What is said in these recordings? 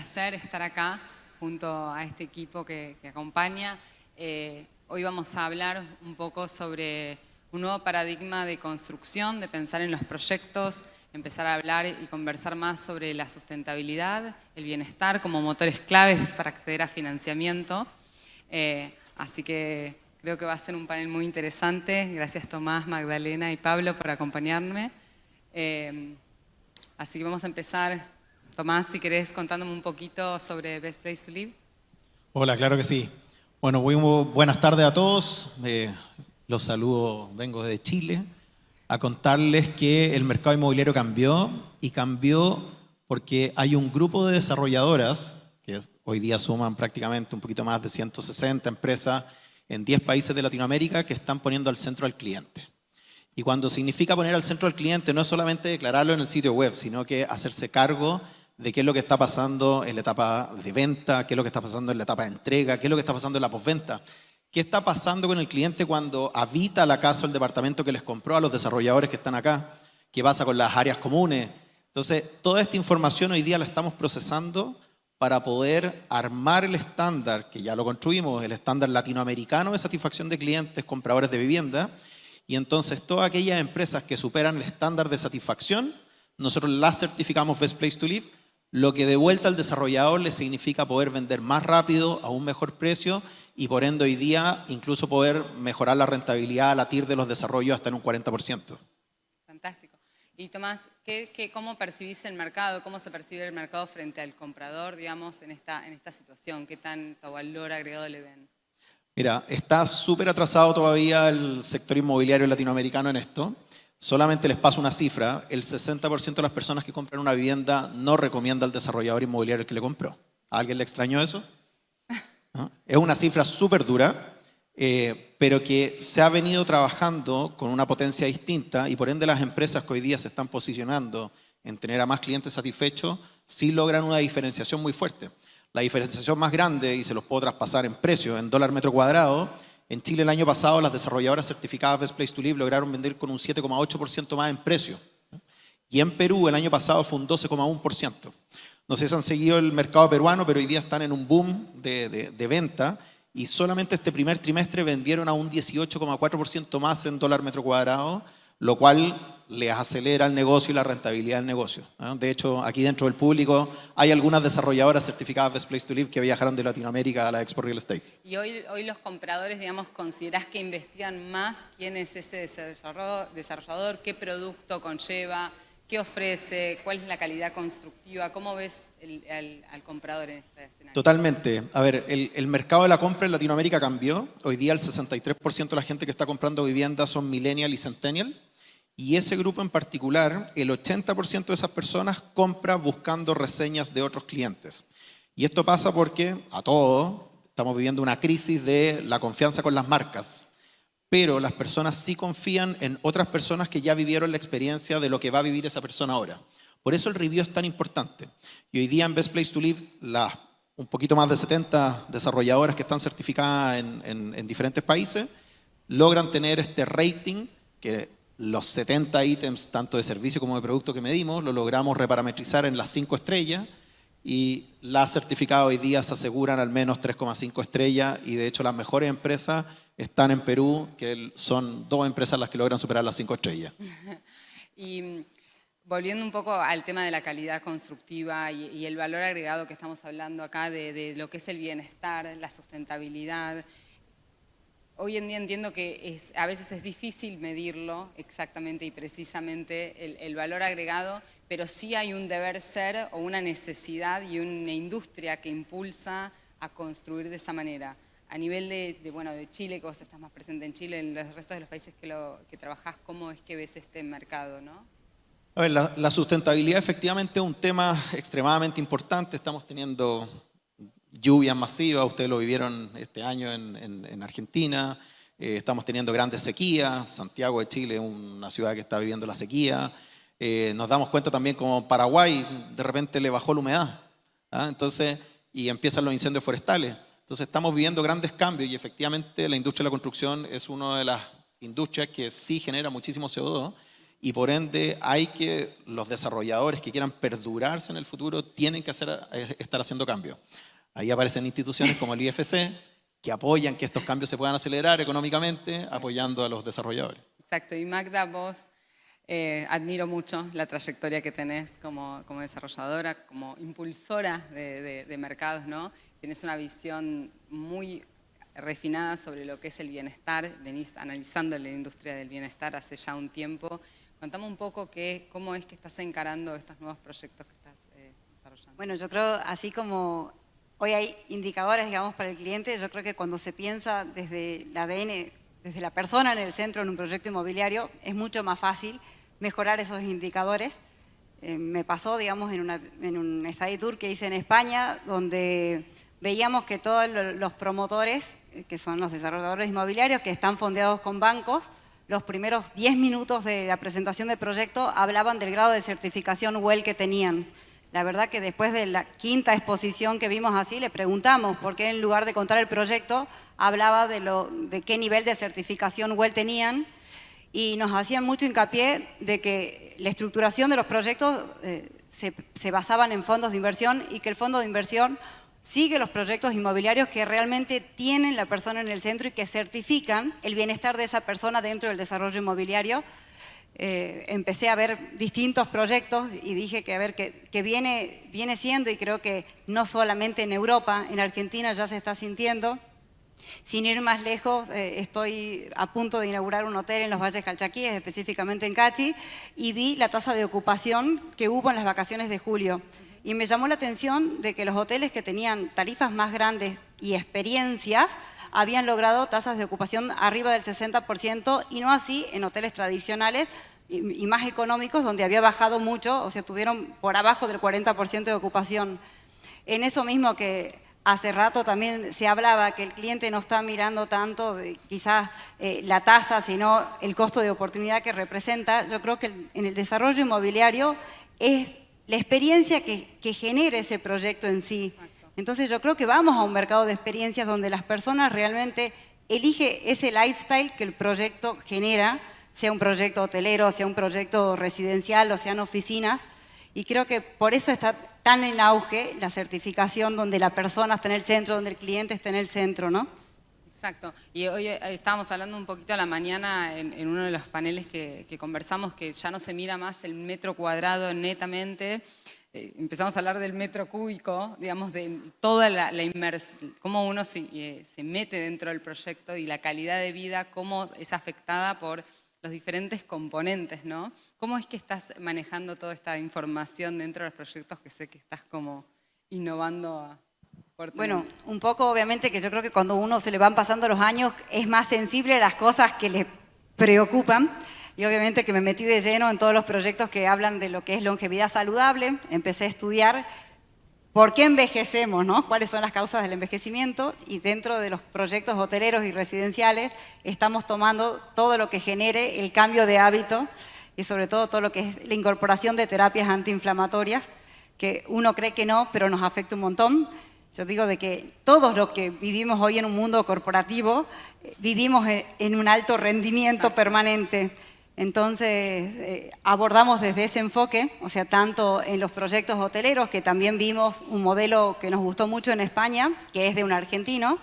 placer estar acá junto a este equipo que acompaña. Hoy vamos a hablar un poco sobre un nuevo paradigma de construcción, de pensar en los proyectos, empezar a hablar y conversar más sobre la sustentabilidad, el bienestar como motores claves para acceder a financiamiento. Así que creo que va a ser un panel muy interesante. Gracias Tomás, Magdalena y Pablo por acompañarme. Así que vamos a empezar. Tomás, si querés contándome un poquito sobre Best Place to Live. Hola, claro que sí. Bueno, muy buenas tardes a todos. Los saludo, vengo de Chile, a contarles que el mercado inmobiliario cambió y cambió porque hay un grupo de desarrolladoras que hoy día suman prácticamente un poquito más de 160 empresas en 10 países de Latinoamérica que están poniendo al centro al cliente. Y cuando significa poner al centro al cliente no es solamente declararlo en el sitio web, sino que hacerse cargo de qué es lo que está pasando en la etapa de venta, qué es lo que está pasando en la etapa de entrega, qué es lo que está pasando en la postventa. ¿Qué está pasando con el cliente cuando habita la casa o el departamento que les compró a los desarrolladores que están acá? ¿Qué pasa con las áreas comunes? Entonces, toda esta información hoy día la estamos procesando para poder armar el estándar, que ya lo construimos, el estándar latinoamericano de satisfacción de clientes, compradores de vivienda. Y entonces, todas aquellas empresas que superan el estándar de satisfacción, nosotros las certificamos Best Place to Live, lo que de vuelta al desarrollador le significa poder vender más rápido, a un mejor precio y por ende hoy día incluso poder mejorar la rentabilidad, la TIR de los desarrollos hasta en un 40%. Fantástico. Y Tomás, ¿cómo percibís el mercado? ¿Cómo se percibe el mercado frente al comprador, digamos, en esta situación? ¿Qué tanto valor agregado le ven? Mira, está súper atrasado todavía el sector inmobiliario latinoamericano en esto. Solamente les paso una cifra, el 60% de las personas que compran una vivienda no recomienda al desarrollador inmobiliario que le compró. ¿A alguien le extrañó eso? ¿No? Es una cifra súper dura, pero que se ha venido trabajando con una potencia distinta y por ende las empresas que hoy día se están posicionando en tener a más clientes satisfechos sí logran una diferenciación muy fuerte. La diferenciación más grande, y se los puedo traspasar en precio, en dólar metro cuadrado, en Chile el año pasado las desarrolladoras certificadas Best Place to Live lograron vender con un 7,8% más en precio. Y en Perú el año pasado fue un 12,1%. No sé si han seguido el mercado peruano, pero hoy día están en un boom de venta y solamente este primer trimestre vendieron a un 18,4% más en dólar metro cuadrado, lo cual les acelera el negocio y la rentabilidad del negocio. De hecho, aquí dentro del público hay algunas desarrolladoras certificadas Best Place to Live que viajaron de Latinoamérica a la Expo Real Estate. Y hoy los compradores, digamos, ¿considerás que investigan más quién es ese desarrollador, qué producto conlleva, qué ofrece, cuál es la calidad constructiva? ¿Cómo ves al comprador en este escenario? Totalmente. A ver, el mercado de la compra en Latinoamérica cambió. Hoy día el 63% de la gente que está comprando viviendas son millennial y centennial. Y ese grupo en particular, el 80% de esas personas compra buscando reseñas de otros clientes. Y esto pasa porque a todos estamos viviendo una crisis de la confianza con las marcas. Pero las personas sí confían en otras personas que ya vivieron la experiencia de lo que va a vivir esa persona ahora. Por eso el review es tan importante. Y hoy día en Best Place to Live, un poquito más de 70 desarrolladoras que están certificadas en diferentes países, logran tener este rating que los 70 ítems, tanto de servicio como de producto que medimos, lo logramos reparametrizar en las 5 estrellas y las certificadas hoy día se aseguran al menos 3,5 estrellas y de hecho las mejores empresas están en Perú, que son 2 empresas las que logran superar las 5 estrellas. Y volviendo un poco al tema de la calidad constructiva y el valor agregado que estamos hablando acá de lo que es el bienestar, la sustentabilidad, hoy en día entiendo que a veces es difícil medirlo exactamente y precisamente el valor agregado, pero sí hay un deber ser o una necesidad y una industria que impulsa a construir de esa manera. A nivel de Chile, que vos estás más presente en Chile, en los restos de los países que trabajás, ¿cómo es que ves este mercado, no? A ver, la sustentabilidad efectivamente es un tema extremadamente importante. Estamos teniendo lluvias masivas, ustedes lo vivieron este año en Argentina. Estamos teniendo grandes sequías. Santiago de Chile es una ciudad que está viviendo la sequía. Nos damos cuenta también como Paraguay de repente le bajó la humedad. Entonces, y empiezan los incendios forestales. Entonces estamos viviendo grandes cambios y efectivamente la industria de la construcción es una de las industrias que sí genera muchísimo CO2 y por ende los desarrolladores que quieran perdurarse en el futuro tienen que estar haciendo cambios. Ahí aparecen instituciones como el IFC que apoyan que estos cambios se puedan acelerar económicamente, apoyando a los desarrolladores. Exacto, y Magda, vos admiro mucho la trayectoria que tenés como desarrolladora, como impulsora de mercados, ¿no? Tienes una visión muy refinada sobre lo que es el bienestar, venís analizando la industria del bienestar hace ya un tiempo. Contame un poco cómo es que estás encarando estos nuevos proyectos que estás desarrollando. Bueno, yo creo, así como hoy hay indicadores, digamos, para el cliente, yo creo que cuando se piensa desde el ADN, desde la persona en el centro en un proyecto inmobiliario, es mucho más fácil mejorar esos indicadores. Me pasó, digamos, en un study tour que hice en España, donde veíamos que todos los promotores, que son los desarrolladores inmobiliarios, que están fondeados con bancos, los primeros 10 minutos de la presentación del proyecto hablaban del grado de certificación WELL que tenían. La verdad que después de la quinta exposición que vimos así, le preguntamos por qué en lugar de contar el proyecto, hablaba de qué nivel de certificación WELL tenían, y nos hacían mucho hincapié de que la estructuración de los proyectos se basaban en fondos de inversión y que el fondo de inversión sigue los proyectos inmobiliarios que realmente tienen la persona en el centro y que certifican el bienestar de esa persona dentro del desarrollo inmobiliario. Empecé a ver distintos proyectos y dije que a ver que viene siendo, y creo que no solamente en Europa, en Argentina ya se está sintiendo. Sin ir más lejos, estoy a punto de inaugurar un hotel en los Valles Calchaquíes, específicamente en Cachi, y vi la tasa de ocupación que hubo en las vacaciones de julio. Y me llamó la atención de que los hoteles que tenían tarifas más grandes y experiencias habían logrado tasas de ocupación arriba del 60%, y no así en hoteles tradicionales y más económicos, donde había bajado mucho, o sea, tuvieron por abajo del 40% de ocupación. En eso mismo que hace rato también se hablaba, que el cliente no está mirando tanto quizás la tasa, sino el costo de oportunidad que representa. Yo creo que en el desarrollo inmobiliario es la experiencia que genera ese proyecto en sí. Entonces yo creo que vamos a un mercado de experiencias donde las personas realmente eligen ese lifestyle que el proyecto genera, sea un proyecto hotelero, sea un proyecto residencial o sean oficinas. Y creo que por eso está tan en auge la certificación, donde la persona está en el centro, donde el cliente está en el centro, ¿no? Exacto. Y hoy estábamos hablando un poquito a la mañana en uno de los paneles que conversamos, que ya no se mira más el metro cuadrado netamente. Empezamos a hablar del metro cúbico, digamos, de toda la inmersión, cómo uno se mete dentro del proyecto y la calidad de vida, cómo es afectada por los diferentes componentes, ¿no? ¿Cómo es que estás manejando toda esta información dentro de los proyectos, que sé que estás como innovando fuertemente? Bueno, un poco obviamente que yo creo que cuando uno se le van pasando los años es más sensible a las cosas que le preocupan, y obviamente que me metí de lleno en todos los proyectos que hablan de lo que es longevidad saludable. Empecé a estudiar por qué envejecemos, ¿no? Cuáles son las causas del envejecimiento, y dentro de los proyectos hoteleros y residenciales estamos tomando todo lo que genere el cambio de hábito y sobre todo lo que es la incorporación de terapias antiinflamatorias, que uno cree que no, pero nos afecta un montón. Yo digo de que todos los que vivimos hoy en un mundo corporativo vivimos en un alto rendimiento permanente. Entonces, abordamos desde ese enfoque, o sea, tanto en los proyectos hoteleros, que también vimos un modelo que nos gustó mucho en España, que es de un argentino,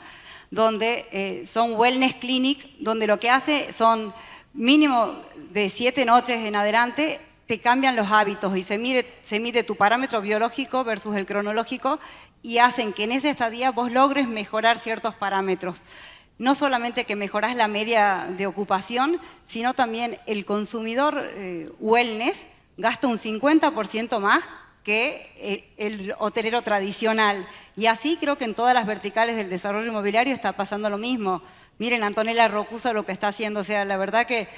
donde son wellness clinic, donde lo que hace son mínimo de 7 noches en adelante, te cambian los hábitos y se mide tu parámetro biológico versus el cronológico, y hacen que en esa estadía vos logres mejorar ciertos parámetros. No solamente que mejorás la media de ocupación, sino también el consumidor wellness gasta un 50% más que el hotelero tradicional. Y así creo que en todas las verticales del desarrollo inmobiliario está pasando lo mismo. Miren, Antonella Rocusa lo que está haciendo, o sea, la verdad que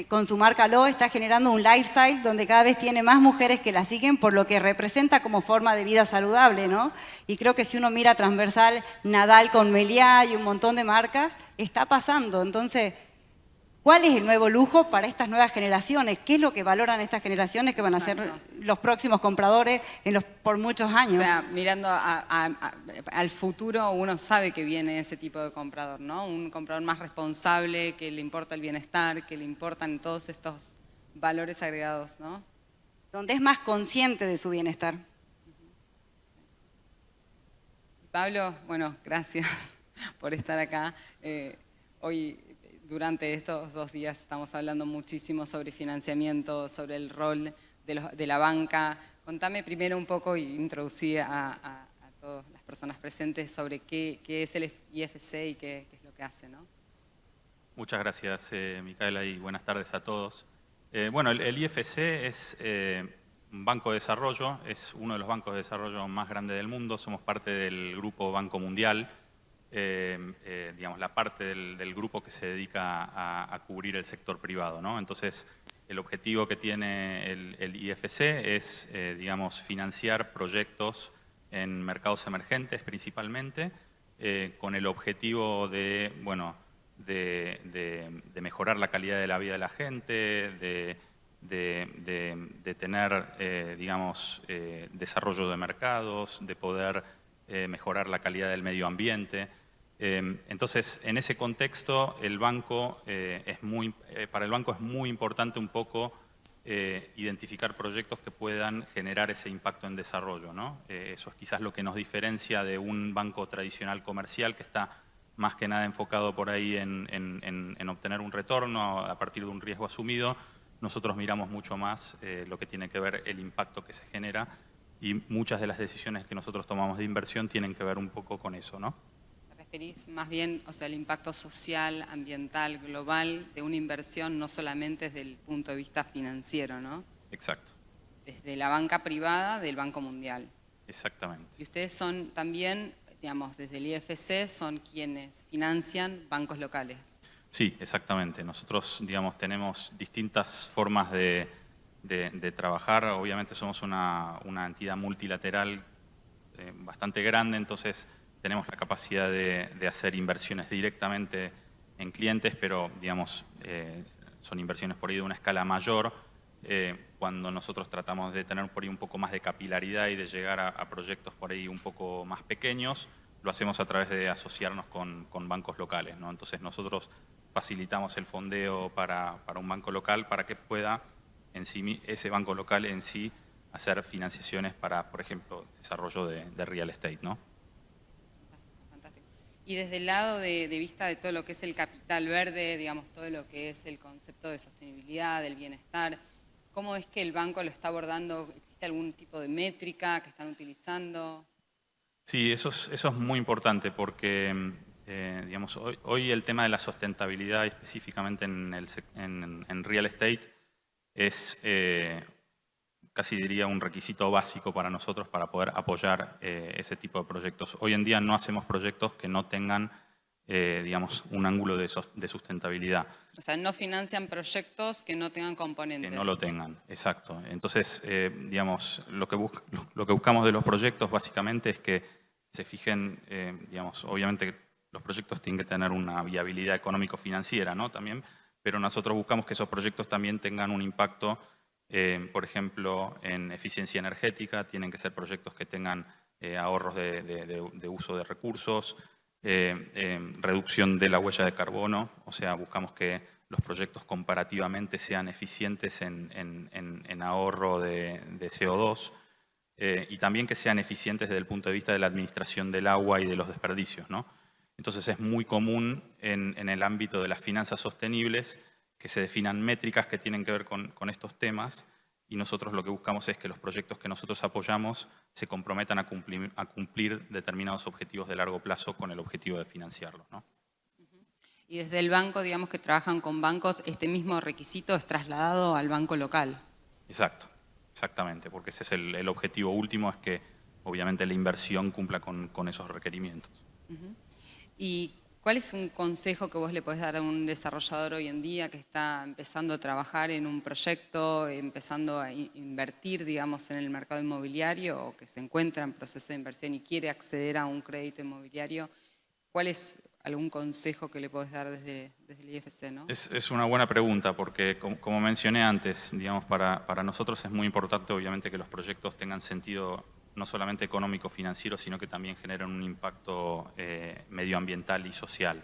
con su marca Lo está generando un lifestyle donde cada vez tiene más mujeres que la siguen por lo que representa como forma de vida saludable, ¿no? Y creo que si uno mira transversal, Nadal con Meliá y un montón de marcas, está pasando. Entonces, ¿cuál es el nuevo lujo para estas nuevas generaciones? ¿Qué es lo que valoran estas generaciones que van a ser los próximos compradores por muchos años? O sea, mirando al futuro, uno sabe que viene ese tipo de comprador, ¿no? Un comprador más responsable, que le importa el bienestar, que le importan todos estos valores agregados, ¿no? Donde es más consciente de su bienestar. Pablo, bueno, gracias por estar acá. Hoy, durante estos 2 días, estamos hablando muchísimo sobre financiamiento, sobre el rol de la banca. Contame primero un poco y introducí a todas las personas presentes sobre qué es el IFC y qué es lo que hace, ¿no? Muchas gracias, Micaela, y buenas tardes a todos. Bueno, el IFC es un banco de desarrollo, es uno de los bancos de desarrollo más grandes del mundo. Somos parte del grupo Banco Mundial, digamos, la parte del grupo que se dedica a cubrir el sector privado, ¿no? Entonces, el objetivo que tiene el IFC es, digamos, financiar proyectos en mercados emergentes principalmente, con el objetivo de, bueno, de mejorar la calidad de la vida de la gente, de tener, digamos, desarrollo de mercados, de poder mejorar la calidad del medio ambiente. Entonces, en ese contexto, el banco para el banco es muy importante un poco identificar proyectos que puedan generar ese impacto en desarrollo, ¿no? Eso es quizás lo que nos diferencia de un banco tradicional comercial que está más que nada enfocado por ahí en obtener un retorno a partir de un riesgo asumido. Nosotros miramos mucho más lo que tiene que ver el impacto que se genera, y muchas de las decisiones que nosotros tomamos de inversión tienen que ver un poco con eso, ¿no? ¿Te referís más bien, o sea, el impacto social, ambiental, global de una inversión, no solamente desde el punto de vista financiero, ¿no? Exacto. Desde la banca privada del Banco Mundial. Exactamente. Y ustedes son también, digamos, desde el IFC, son quienes financian bancos locales. Sí, exactamente. Nosotros, digamos, tenemos distintas formas de trabajar. Obviamente somos una entidad multilateral bastante grande, entonces tenemos la capacidad de hacer inversiones directamente en clientes, pero, digamos, son inversiones por ahí de una escala mayor. Cuando nosotros tratamos de tener por ahí un poco más de capilaridad y de llegar a proyectos por ahí un poco más pequeños, lo hacemos a través de asociarnos con bancos locales, ¿no? Entonces nosotros facilitamos el fondeo para un banco local para que pueda ese banco local en sí hacer financiaciones para, por ejemplo, desarrollo de real estate, ¿no? Fantástico. Y desde el lado de vista de todo lo que es el capital verde, digamos, todo lo que es el concepto de sostenibilidad, del bienestar, ¿cómo es que el banco lo está abordando? ¿Existe algún tipo de métrica que están utilizando? Sí, eso es muy importante porque, digamos, hoy el tema de la sustentabilidad, específicamente en real estate, es casi diría un requisito básico para nosotros para poder apoyar ese tipo de proyectos. Hoy en día no hacemos proyectos que no tengan, digamos, un ángulo de sustentabilidad. O sea, no financian proyectos que no tengan componentes. Que no lo tengan, exacto. Entonces, digamos, lo que buscamos de los proyectos básicamente es que se fijen, digamos, obviamente los proyectos tienen que tener una viabilidad económico-financiera, ¿no? También, pero nosotros buscamos que esos proyectos también tengan un impacto, por ejemplo, en eficiencia energética. Tienen que ser proyectos que tengan ahorros de uso de recursos, reducción de la huella de carbono. O sea, buscamos que los proyectos comparativamente sean eficientes en ahorro de CO2, y también que sean eficientes desde el punto de vista de la administración del agua y de los desperdicios, ¿no? Entonces es muy común en el ámbito de las finanzas sostenibles que se definan métricas que tienen que ver con estos temas, y nosotros lo que buscamos es que los proyectos que nosotros apoyamos se comprometan a cumplir determinados objetivos de largo plazo con el objetivo de financiarlos, ¿no? Y desde el banco, digamos que trabajan con bancos, este mismo requisito es trasladado al banco local. Exacto, exactamente, porque ese es el objetivo último, es que obviamente la inversión cumpla con esos requerimientos. ¿Y cuál es un consejo que vos le podés dar a un desarrollador hoy en día que está empezando a trabajar en un proyecto, empezando a invertir, digamos, en el mercado inmobiliario, o que se encuentra en proceso de inversión y quiere acceder a un crédito inmobiliario? ¿Cuál es algún consejo que le podés dar desde el IFC, ¿no? Es una buena pregunta porque, como mencioné antes, digamos, para nosotros es muy importante obviamente que los proyectos tengan sentido no solamente económico, financiero, sino que también generen un impacto medioambiental y social.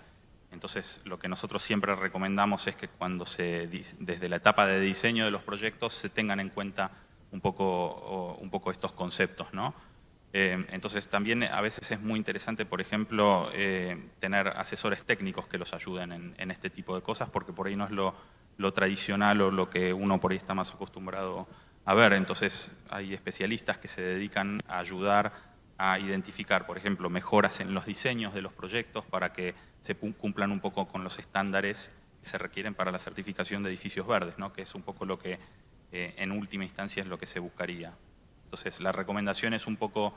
Entonces, lo que nosotros siempre recomendamos es que cuando desde la etapa de diseño de los proyectos se tengan en cuenta un poco estos conceptos, ¿no? Entonces, también a veces es muy interesante, por ejemplo, tener asesores técnicos que los ayuden en este tipo de cosas, porque por ahí no es lo tradicional o lo que uno por ahí está más acostumbrado a ver. Entonces, hay especialistas que se dedican a ayudar a identificar, por ejemplo, mejoras en los diseños de los proyectos para que se cumplan un poco con los estándares que se requieren para la certificación de edificios verdes, ¿no? Que es un poco lo que en última instancia es lo que se buscaría. Entonces, la recomendación es un poco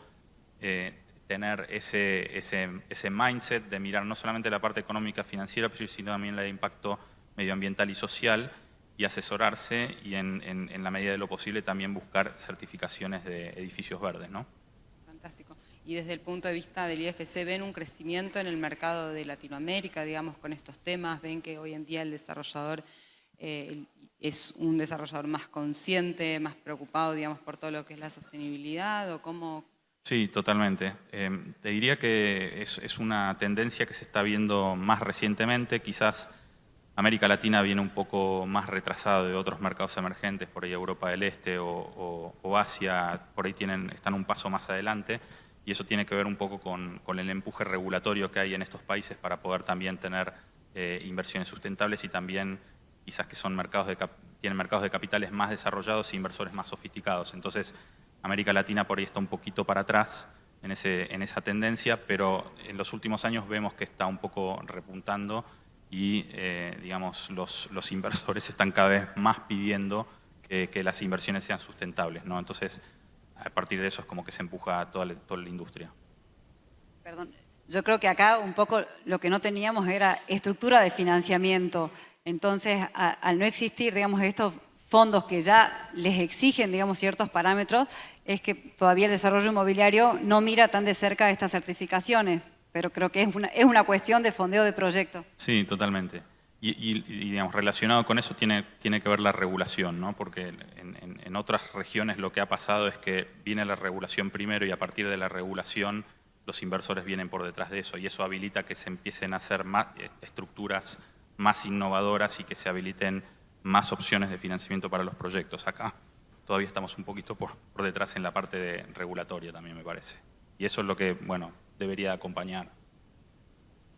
tener ese mindset de mirar no solamente la parte económica financiera, sino también la de impacto medioambiental y social, y asesorarse y en la medida de lo posible también buscar certificaciones de edificios verdes, ¿no? Fantástico. Y desde el punto de vista del IFC, ¿ven un crecimiento en el mercado de Latinoamérica, digamos, con estos temas? ¿Ven que hoy en día el desarrollador es un desarrollador más consciente, más preocupado, digamos, por todo lo que es la sostenibilidad? ¿O cómo? Sí, totalmente. Te diría que es una tendencia que se está viendo más recientemente. Quizás América Latina viene un poco más retrasado de otros mercados emergentes, por ahí Europa del Este o Asia, por ahí están un paso más adelante, y eso tiene que ver un poco con el empuje regulatorio que hay en estos países para poder también tener inversiones sustentables, y también quizás que son tienen mercados de capitales más desarrollados e inversores más sofisticados. Entonces, América Latina por ahí está un poquito para atrás en esa tendencia, pero en los últimos años vemos que está un poco repuntando, y digamos, los inversores están cada vez más pidiendo que las inversiones sean sustentables, ¿no? Entonces, a partir de eso es como que se empuja toda la industria. Perdón, yo creo que acá un poco lo que no teníamos era estructura de financiamiento. Entonces, al no existir, digamos, estos fondos que ya les exigen, digamos, ciertos parámetros, es que todavía el desarrollo inmobiliario no mira tan de cerca estas certificaciones. Pero creo que es una cuestión de fondeo de proyecto. Sí, totalmente. Y digamos, relacionado con eso tiene que ver la regulación, ¿no? Porque en otras regiones lo que ha pasado es que viene la regulación primero, y a partir de la regulación los inversores vienen por detrás de eso, y eso habilita que se empiecen a hacer más estructuras más innovadoras y que se habiliten más opciones de financiamiento para los proyectos. Acá todavía estamos un poquito por detrás en la parte regulatoria también, me parece. Y eso es lo que, bueno, debería acompañar.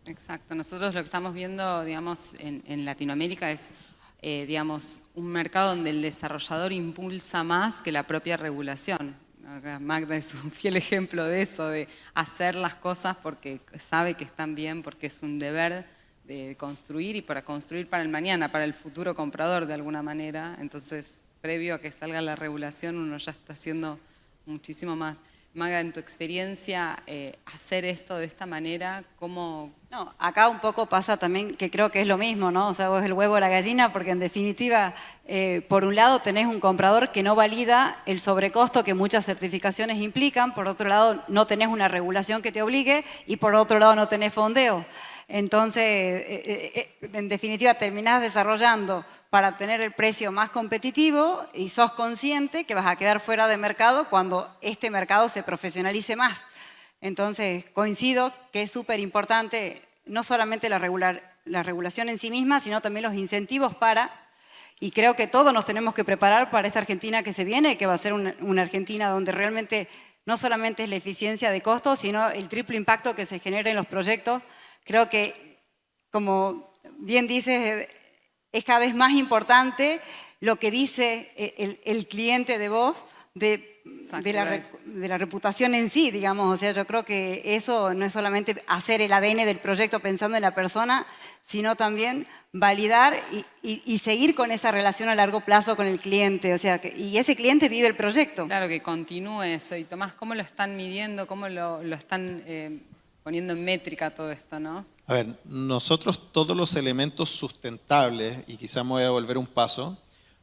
Exacto. Nosotros lo que estamos viendo, digamos, en Latinoamérica es, digamos, un mercado donde el desarrollador impulsa más que la propia regulación. Acá Magda es un fiel ejemplo de eso, de hacer las cosas porque sabe que están bien, porque es un deber de construir, y para construir para el mañana, para el futuro comprador de alguna manera. Entonces, previo a que salga la regulación, uno ya está haciendo muchísimo más. Maga, en tu experiencia, hacer esto de esta manera, ¿cómo? No, acá un poco pasa también que creo que es lo mismo, ¿no? O sea, vos el huevo o la gallina, porque en definitiva, por un lado tenés un comprador que no valida el sobrecosto que muchas certificaciones implican, por otro lado no tenés una regulación que te obligue, y por otro lado no tenés fondeo. Entonces, en definitiva, terminás desarrollando para tener el precio más competitivo, y sos consciente que vas a quedar fuera de mercado cuando este mercado se profesionalice más. Entonces, coincido que es súper importante no solamente la regulación en sí misma, sino también los incentivos y creo que todos nos tenemos que preparar para esta Argentina que se viene, que va a ser una Argentina donde realmente no solamente es la eficiencia de costos, sino el triple impacto que se genera en los proyectos. Creo que, como bien dices, es cada vez más importante lo que dice el cliente de vos, de la reputación en sí, digamos. O sea, yo creo que eso no es solamente hacer el ADN del proyecto pensando en la persona, sino también validar y seguir con esa relación a largo plazo con el cliente. O sea, y ese cliente vive el proyecto. Claro, que continúe eso. Y Tomás, ¿cómo lo están midiendo? ¿Cómo lo están poniendo en métrica todo esto, no? A ver, nosotros todos los elementos sustentables, y quizá me voy a volver un paso,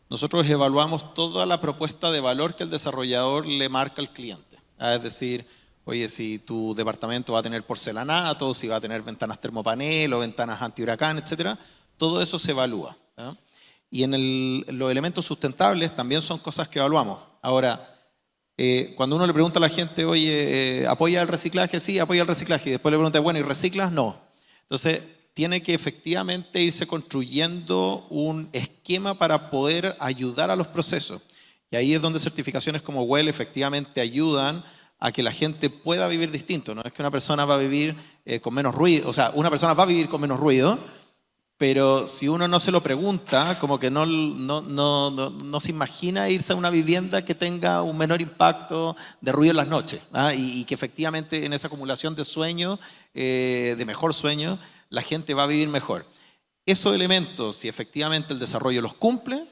nosotros evaluamos toda la propuesta de valor que el desarrollador le marca al cliente. Es decir, oye, si tu departamento va a tener porcelanato, si va a tener ventanas termopanel o ventanas antihuracán, etcétera, todo eso se evalúa, ¿no? Y en los elementos sustentables también son cosas que evaluamos. Ahora, cuando uno le pregunta a la gente, oye, ¿apoya el reciclaje? Sí, apoya el reciclaje. Y después le pregunta, bueno, ¿y reciclas? No. Entonces, tiene que efectivamente irse construyendo un esquema para poder ayudar a los procesos. Y ahí es donde certificaciones como WELL efectivamente ayudan a que la gente pueda vivir distinto. No es que una persona va a vivir con menos ruido, o sea, una persona va a vivir con menos ruido, pero si uno no se lo pregunta, como que no se imagina irse a una vivienda que tenga un menor impacto de ruido en las noches, ¿ah? Y que efectivamente en esa acumulación de sueño, de mejor sueño, la gente va a vivir mejor. Esos elementos, si efectivamente el desarrollo los cumple,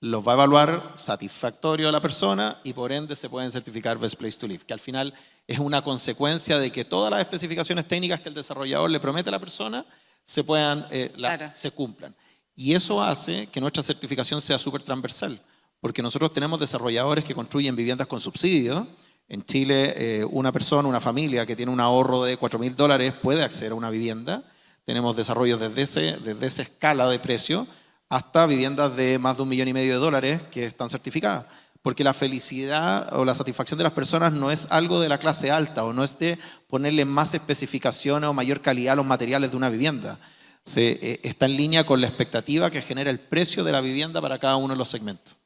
los va a evaluar satisfactorio a la persona y por ende se pueden certificar Best Place to Live, que al final es una consecuencia de que todas las especificaciones técnicas que el desarrollador le promete a la persona se puedan, Claro. se cumplan. Y eso hace que nuestra certificación sea súper transversal, porque nosotros tenemos desarrolladores que construyen viviendas con subsidio. En Chile, una persona, una familia que tiene un ahorro de $4.000 puede acceder a una vivienda. Tenemos desarrollos desde esa escala de precio hasta viviendas de más de $1,500,000 que están certificadas. Porque la felicidad o la satisfacción de las personas no es algo de la clase alta o no es de ponerle más especificaciones o mayor calidad a los materiales de una vivienda. Está en línea con la expectativa que genera el precio de la vivienda para cada uno de los segmentos.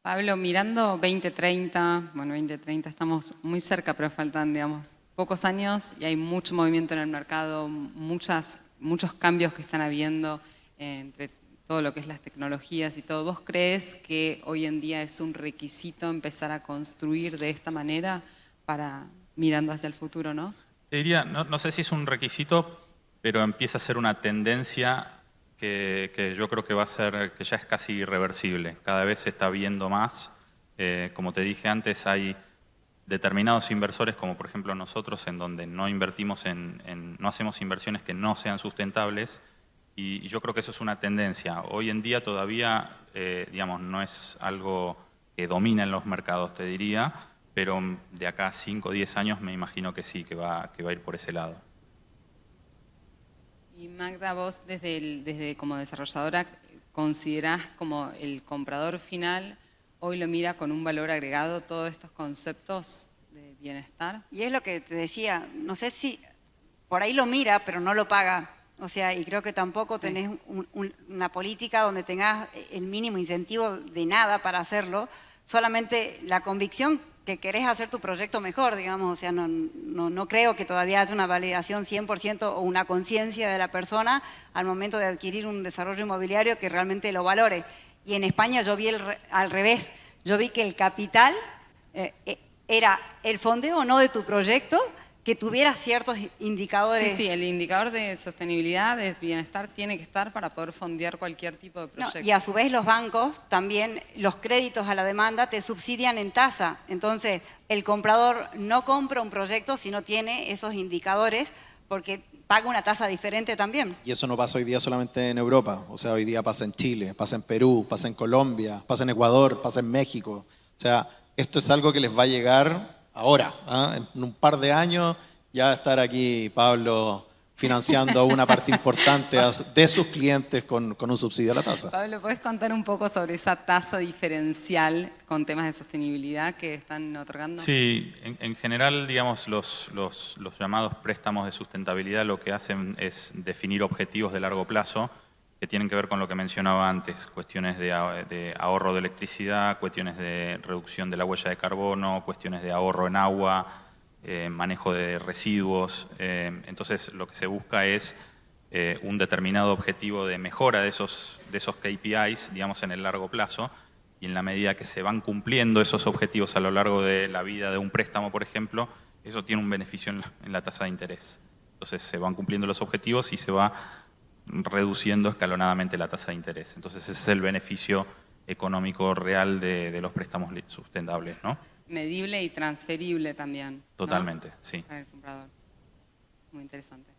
Pablo, mirando 2030, bueno, 2030 estamos muy cerca, pero faltan, digamos, pocos años y hay mucho movimiento en el mercado, muchos cambios que están habiendo entre todo lo que es las tecnologías y todo. ¿Vos crees que hoy en día es un requisito empezar a construir de esta manera para mirando hacia el futuro, no? Te diría, no sé si es un requisito, pero empieza a ser una tendencia que yo creo que va a ser, que ya es casi irreversible. Cada vez se está viendo más. Como te dije antes, hay determinados inversores, como por ejemplo nosotros, en donde no invertimos no hacemos inversiones que no sean sustentables. Y yo creo que eso es una tendencia. Hoy en día todavía, digamos, no es algo que domina en los mercados, te diría, pero de acá a 5 o 10 años me imagino que sí, que va a ir por ese lado. Y Magda, vos desde como desarrolladora, ¿considerás como el comprador final hoy lo mira con un valor agregado todos estos conceptos de bienestar? Y es lo que te decía, no sé si por ahí lo mira, pero no lo paga. O sea, y creo que tampoco tenés una política donde tengas el mínimo incentivo de nada para hacerlo, solamente la convicción que querés hacer tu proyecto mejor, digamos. O sea, no creo que todavía haya una validación 100% o una conciencia de la persona al momento de adquirir un desarrollo inmobiliario que realmente lo valore. Y en España yo vi al revés, yo vi que el capital era el fondeo o no de tu proyecto, que tuviera ciertos indicadores. Sí, el indicador de sostenibilidad, de bienestar, tiene que estar para poder fondear cualquier tipo de proyecto. Y a su vez los bancos también, los créditos a la demanda te subsidian en tasa. Entonces, el comprador no compra un proyecto si no tiene esos indicadores porque paga una tasa diferente también. Y eso no pasa hoy día solamente en Europa. O sea, hoy día pasa en Chile, pasa en Perú, pasa en Colombia, pasa en Ecuador, pasa en México. O sea, esto es algo que les va a llegar ahora, ¿ah? En un par de años ya va a estar aquí Pablo financiando una parte importante de sus clientes con un subsidio a la tasa. Pablo, ¿podés contar un poco sobre esa tasa diferencial con temas de sostenibilidad que están otorgando? Sí, en general, digamos, los llamados préstamos de sustentabilidad lo que hacen es definir objetivos de largo plazo que tienen que ver con lo que mencionaba antes, cuestiones de ahorro de electricidad, cuestiones de reducción de la huella de carbono, cuestiones de ahorro en agua, manejo de residuos. Entonces lo que se busca es un determinado objetivo de mejora de esos KPIs, digamos, en el largo plazo, y en la medida que se van cumpliendo esos objetivos a lo largo de la vida de un préstamo, por ejemplo, eso tiene un beneficio en la tasa de interés. Entonces se van cumpliendo los objetivos y se va reduciendo escalonadamente la tasa de interés. Entonces ese es el beneficio económico real de los préstamos sustentables, ¿no? Medible y transferible también, ¿no? Totalmente, sí. Para el comprador. Muy interesante.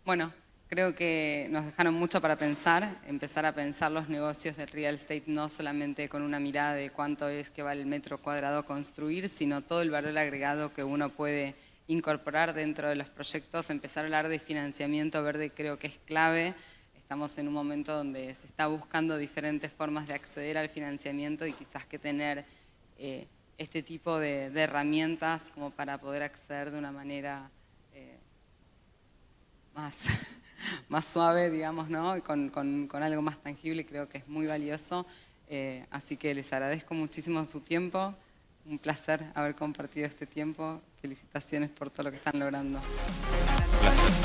Bueno, creo que nos dejaron mucho para pensar, empezar a pensar los negocios del real estate no solamente con una mirada de cuánto es que vale el metro cuadrado construir, sino todo el valor agregado que uno puede incorporar dentro de los proyectos, empezar a hablar de financiamiento verde creo que es clave. Estamos en un momento donde se está buscando diferentes formas de acceder al financiamiento y quizás que tener este tipo de herramientas como para poder acceder de una manera más más suave, digamos, ¿no? Y con algo más tangible, creo que es muy valioso. Así que les agradezco muchísimo su tiempo. Un placer haber compartido este tiempo. Felicitaciones por todo lo que están logrando. Gracias.